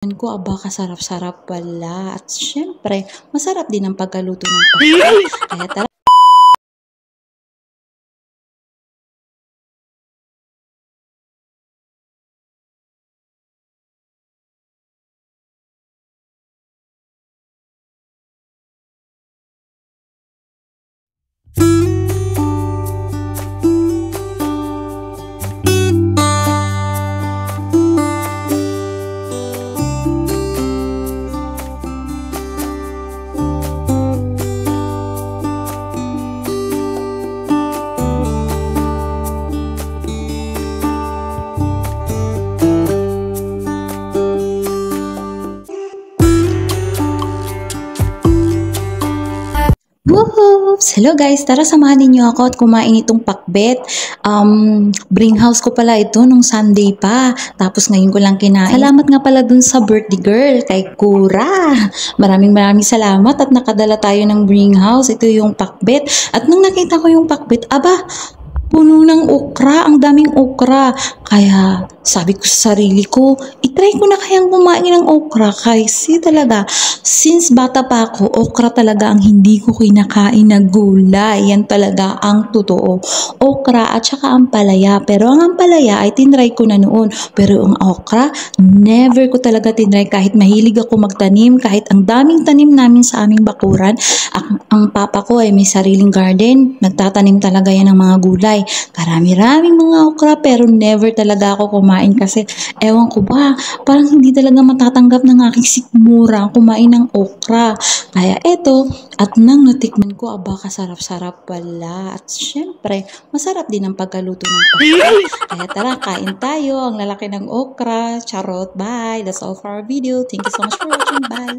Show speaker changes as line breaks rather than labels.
Ko, aba, kasarap-sarap pala. At syempre, masarap din ang pagkaluto ng pakbet. Kaya tara. Whoops! Hello guys, tara samahan ninyo ako at kumain itong pakbet. Bring house ko pala ito nung Sunday pa. Tapos ngayon ko lang kinain. Salamat nga pala dun sa birthday girl, kay Kura. Maraming salamat at nakadala tayo ng bring house. Ito yung pakbet. At nung nakita ko yung pakbet, aba, puno ng okra, ang daming okra. Kaya sabi ko sa sarili ko, itry ko na kayang kumain ng okra kasi talaga, since bata pa ako, okra talaga ang hindi ko kinakain na gulay. Yan talaga ang totoo. Okra at saka ampalaya. Pero ang ampalaya ay tinry ko na noon. Pero ang okra, never ko talaga tinry kahit mahilig ako magtanim, kahit ang daming tanim namin sa aming bakuran. Ang papa ko ay may sariling garden. Nagtatanim talaga yan ng mga gulay. Karami-raming mga okra pero never talaga ako kumain kasi ewan ko ba, parang hindi talaga matatanggap ng aking sikmura ang kumain ng okra. Kaya eto, at nang natikman ko, aba, kasarap-sarap pala. At syempre, masarap din ang pagkaluto ng pakbet. Kaya tara, kain tayo. Ang lalaki ng okra. Charot, bye. That's all for our video. Thank you so much for watching. Bye.